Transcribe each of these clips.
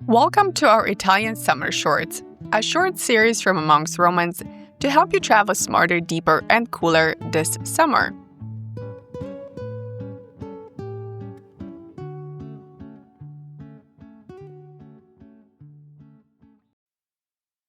Welcome to our Italian Summer Shorts, a short series from amongst Romans to help you travel smarter, deeper, and cooler this summer.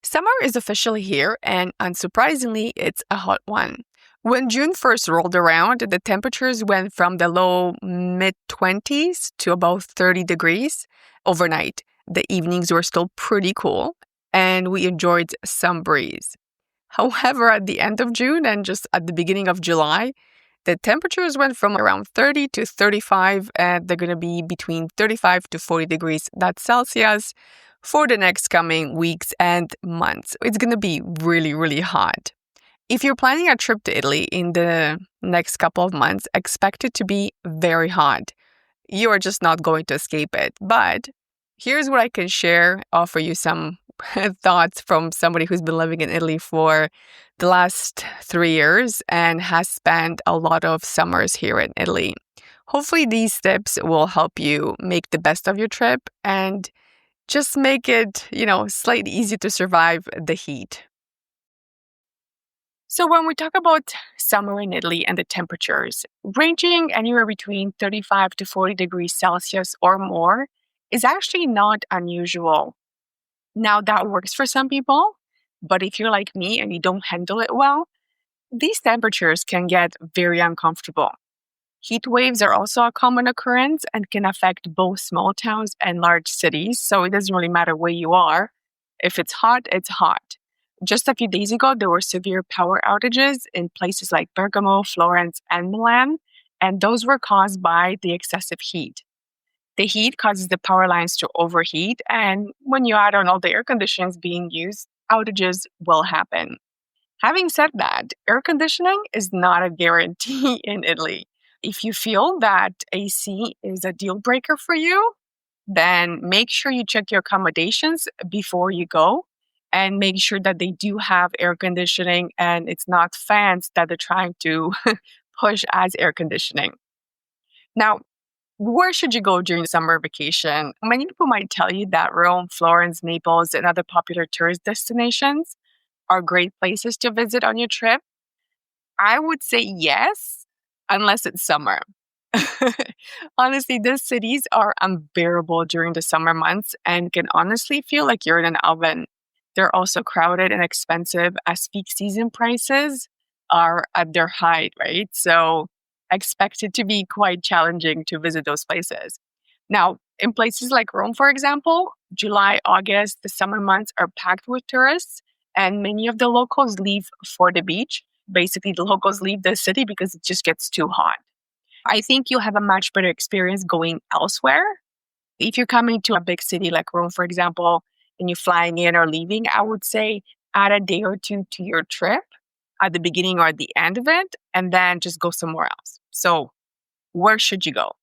Summer is officially here, and unsurprisingly, it's a hot one. When June first rolled around, the temperatures went from the low mid-20s to about 30 degrees overnight. The evenings were still pretty cool, and we enjoyed some breeze. However, at the end of June and just at the beginning of July, the temperatures went from around 30 to 35, and they're going to be between 35 to 40 degrees that's Celsius for the next coming weeks and months. It's going to be really, really hot. If you're planning a trip to Italy in the next couple of months, expect it to be very hot. You are just not going to escape it. But here's what I can share, offer you some thoughts from somebody who's been living in Italy for the last 3 years and has spent a lot of summers here in Italy. Hopefully these tips will help you make the best of your trip and just make it, slightly easier to survive the heat. So when we talk about summer in Italy and the temperatures, ranging anywhere between 35 to 40 degrees Celsius or more is actually not unusual. Now that works for some people, but if you're like me and you don't handle it well, these temperatures can get very uncomfortable. Heat waves are also a common occurrence and can affect both small towns and large cities, so it doesn't really matter where you are. If it's hot, it's hot. Just a few days ago, there were severe power outages in places like Bergamo, Florence, and Milan, and those were caused by the excessive heat. The heat causes the power lines to overheat, and when you add on all the air conditionings being used, outages will happen. Having said that, air conditioning is not a guarantee in Italy. If you feel that AC is a deal breaker for you, then make sure you check your accommodations before you go and make sure that they do have air conditioning and it's not fans that they're trying to push as air conditioning. Now, where should you go during summer vacation? Many people might tell you that Rome, Florence, Naples, and other popular tourist destinations are great places to visit on your trip. I would say yes, unless it's summer. Honestly, these cities are unbearable during the summer months and can honestly feel like you're in an oven. They're also crowded and expensive as peak season prices are at their height, right? So expect it to be quite challenging to visit those places. Now, in places like Rome, for example, July, August, the summer months are packed with tourists, and many of the locals leave for the beach. Basically, the locals leave the city because it just gets too hot. I think you'll have a much better experience going elsewhere. If you're coming to a big city like Rome, for example, and you're flying in or leaving, I would say add a day or two to your trip at the beginning or at the end of it, and then just go somewhere else. So where should you go?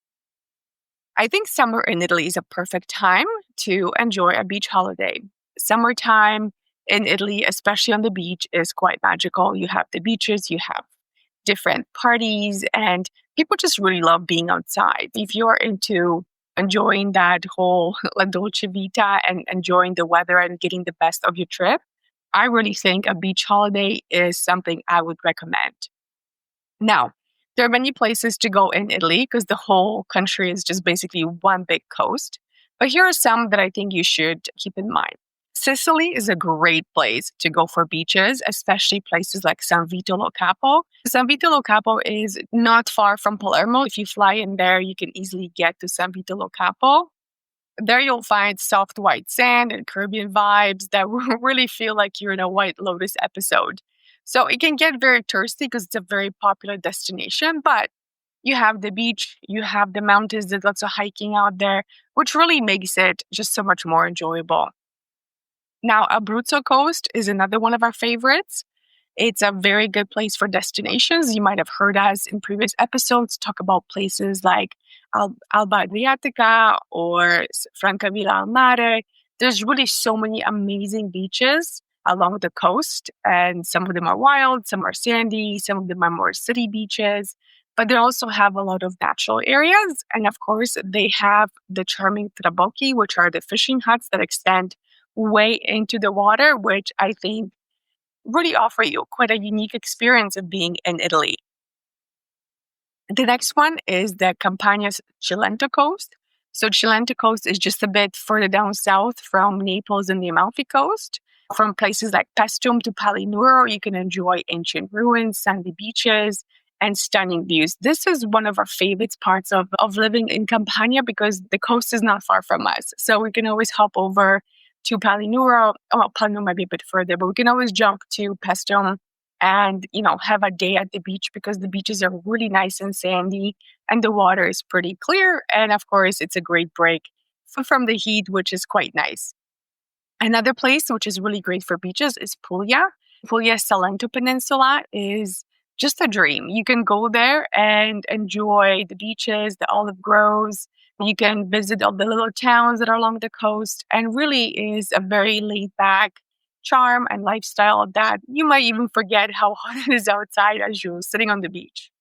I think summer in Italy is a perfect time to enjoy a beach holiday. Summertime in Italy, especially on the beach, is quite magical. You have the beaches, you have different parties, and people just really love being outside. If you're into enjoying that whole La Dolce Vita and enjoying the weather and getting the best of your trip, I really think a beach holiday is something I would recommend. Now, there are many places to go in Italy because the whole country is just basically one big coast. But here are some that I think you should keep in mind. Sicily is a great place to go for beaches, especially places like San Vito lo Capo. San Vito lo Capo is not far from Palermo. If you fly in there, you can easily get to San Vito lo Capo. There you'll find soft white sand and Caribbean vibes that really feel like you're in a White Lotus episode. So it can get very touristy because it's a very popular destination, but you have the beach, you have the mountains, there's lots of hiking out there, which really makes it just so much more enjoyable. Now, Abruzzo Coast is another one of our favorites. It's a very good place for destinations. You might have heard us in previous episodes talk about places like Alba Adriatica or Francavilla al Mare. There's really so many amazing beaches along the coast, and some of them are wild, some are sandy, some of them are more city beaches. But they also have a lot of natural areas. And of course, they have the charming trabocchi, which are the fishing huts that extend way into the water, which I think really offer you quite a unique experience of being in Italy. The next one is the Campania's Cilento coast. So Cilento coast is just a bit further down south from Naples and the Amalfi coast. From places like Paestum to Palinuro, you can enjoy ancient ruins, sandy beaches, and stunning views. This is one of our favorite parts of living in Campania because the coast is not far from us. So we can always hop over to Palinuro. Well, Palinuro might be a bit further, but we can always jump to Paestum and have a day at the beach because the beaches are really nice and sandy and the water is pretty clear. And of course, it's a great break from the heat, which is quite nice. Another place which is really great for beaches is Puglia. Puglia's Salento Peninsula is just a dream. You can go there and enjoy the beaches, the olive groves. You can visit all the little towns that are along the coast, and really is a very laid back charm and lifestyle that you might even forget how hot it is outside as you're sitting on the beach.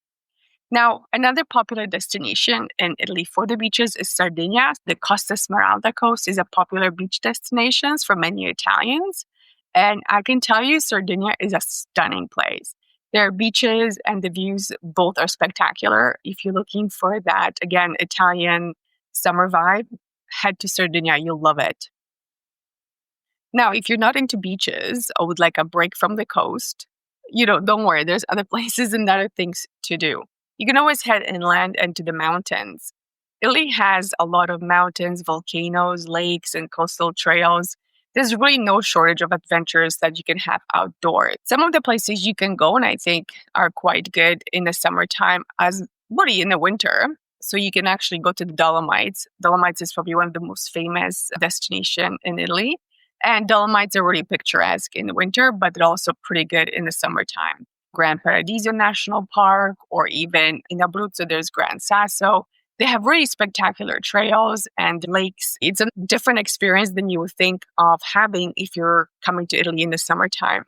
Now, another popular destination in Italy for the beaches is Sardinia. The Costa Smeralda coast is a popular beach destination for many Italians. And I can tell you, Sardinia is a stunning place. Their beaches and the views both are spectacular. If you're looking for that, again, Italian summer vibe, head to Sardinia. You'll love it. Now, if you're not into beaches or would like a break from the coast, don't worry. There's other places and other things to do. You can always head inland and to the mountains. Italy has a lot of mountains, volcanoes, lakes, and coastal trails. There's really no shortage of adventures that you can have outdoors. Some of the places you can go, and I think are quite good in the summertime, as really in the winter. So you can actually go to the Dolomites. Dolomites is probably one of the most famous destinations in Italy. And Dolomites are really picturesque in the winter, but they're also pretty good in the summertime. Gran Paradiso National Park, or even in Abruzzo, there's Gran Sasso. They have really spectacular trails and lakes. It's a different experience than you would think of having if you're coming to Italy in the summertime.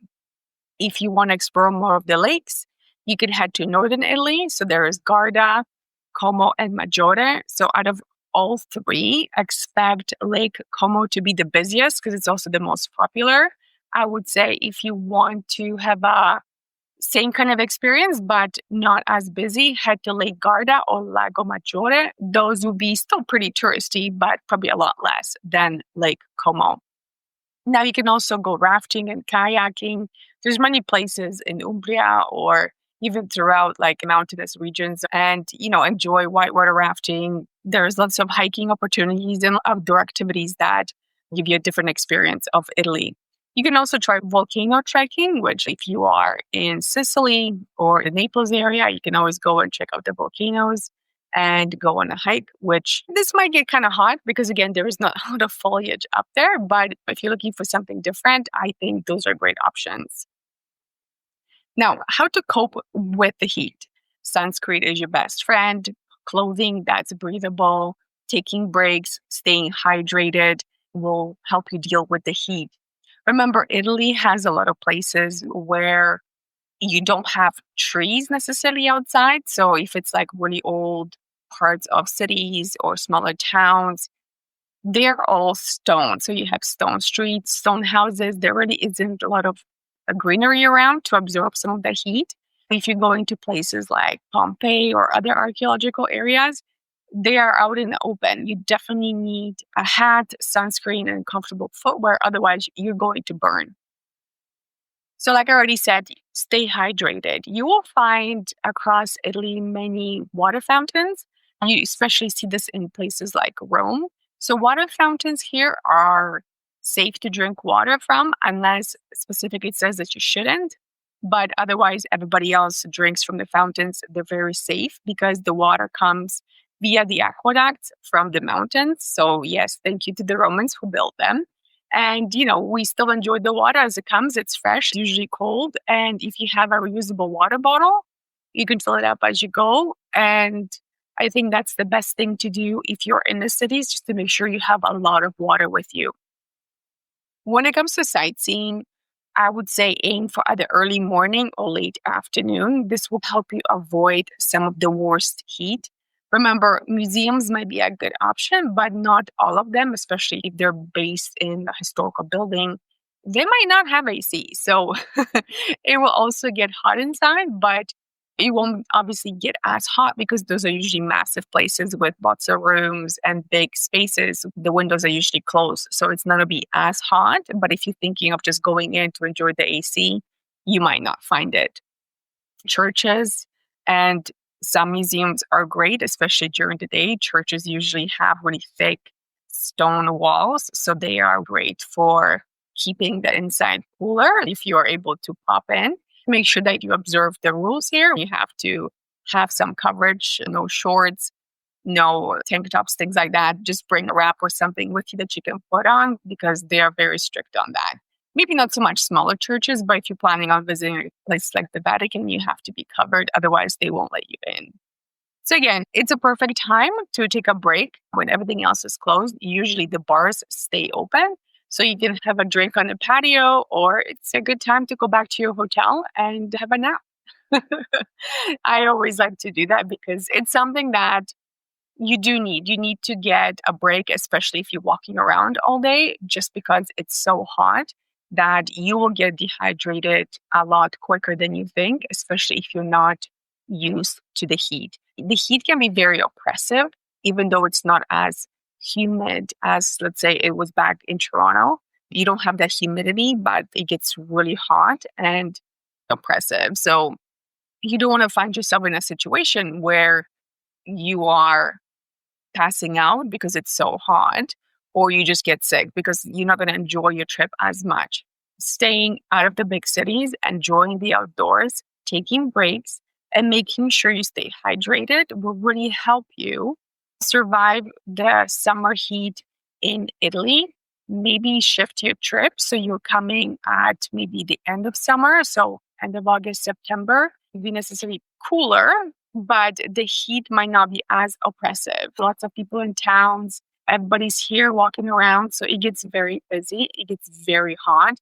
If you want to explore more of the lakes, you can head to northern Italy. So there is Garda, Como, and Maggiore. So out of all three, expect Lake Como to be the busiest because it's also the most popular. I would say if you want to have a same kind of experience, but not as busy, head to Lake Garda or Lago Maggiore. Those will be still pretty touristy, but probably a lot less than Lake Como. Now you can also go rafting and kayaking. There's many places in Umbria or even throughout like mountainous regions and, enjoy whitewater rafting. There's lots of hiking opportunities and outdoor activities that give you a different experience of Italy. You can also try volcano trekking, which if you are in Sicily or the Naples area, you can always go and check out the volcanoes and go on a hike, which this might get kind of hot because, again, there is not a lot of foliage up there. But if you're looking for something different, I think those are great options. Now, how to cope with the heat. Sunscreen is your best friend, clothing that's breathable, taking breaks, staying hydrated will help you deal with the heat. Remember, Italy has a lot of places where you don't have trees necessarily outside. So if it's like really old parts of cities or smaller towns, they're all stone. So you have stone streets, stone houses. There really isn't a lot of greenery around to absorb some of the heat. If you're going to places like Pompeii or other archaeological areas, they are out in the open. You definitely need a hat, sunscreen, and comfortable footwear. Otherwise, you're going to burn. So like I already said, stay hydrated. You will find across Italy many water fountains. You especially see this in places like Rome. So water fountains here are safe to drink water from unless specifically it says that you shouldn't. But otherwise, everybody else drinks from the fountains. They're very safe because the water comes via the aqueducts from the mountains. So yes, thank you to the Romans who built them. And, we still enjoy the water as it comes. It's fresh, usually cold. And if you have a reusable water bottle, you can fill it up as you go. And I think that's the best thing to do if you're in the cities, just to make sure you have a lot of water with you. When it comes to sightseeing, I would say aim for either early morning or late afternoon. This will help you avoid some of the worst heat. Remember, museums might be a good option, but not all of them, especially if they're based in a historical building. They might not have AC. So it will also get hot inside, but it won't obviously get as hot because those are usually massive places with lots of rooms and big spaces. The windows are usually closed, so it's not going to be as hot. But if you're thinking of just going in to enjoy the AC, you might not find it. Churches and some museums are great, especially during the day. Churches usually have really thick stone walls, so they are great for keeping the inside cooler if you are able to pop in. Make sure that you observe the rules here. You have to have some coverage, no shorts, no tank tops, things like that. Just bring a wrap or something with you that you can put on because they are very strict on that. Maybe not so much smaller churches, but if you're planning on visiting a place like the Vatican, you have to be covered. Otherwise, they won't let you in. So again, it's a perfect time to take a break when everything else is closed. Usually the bars stay open. So you can have a drink on the patio, or it's a good time to go back to your hotel and have a nap. I always like to do that because it's something that you do need. You need to get a break, especially if you're walking around all day, just because it's so hot that you will get dehydrated a lot quicker than you think, especially if you're not used to the heat. The heat can be very oppressive, even though it's not as humid as, let's say, it was back in Toronto. You don't have that humidity, but it gets really hot and oppressive. So you don't want to find yourself in a situation where you are passing out because it's so hot, or you just get sick because you're not going to enjoy your trip as much. Staying out of the big cities, enjoying the outdoors, taking breaks, and making sure you stay hydrated will really help you survive the summer heat in Italy. Maybe shift your trip so you're coming at maybe the end of summer, so end of August, September. Be necessarily cooler, but the heat might not be as oppressive. Lots of people in towns, everybody's here walking around, so it gets very busy, it gets very hot,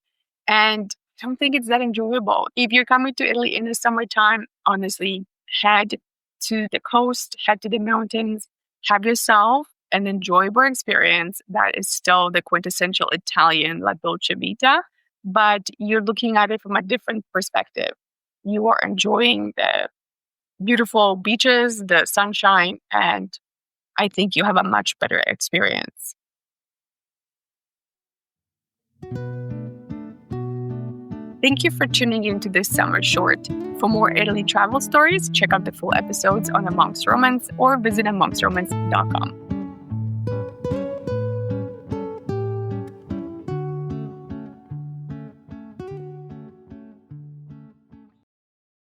and I don't think it's that enjoyable. If you're coming to Italy in the summertime, honestly, head to the coast, head to the mountains, have yourself an enjoyable experience that is still the quintessential Italian La Dolce Vita, but you're looking at it from a different perspective. You are enjoying the beautiful beaches, the sunshine, and I think you have a much better experience. Thank you for tuning into this summer short. For more Italy travel stories, check out the full episodes on A Monk's Romance or visit amonksromance.com.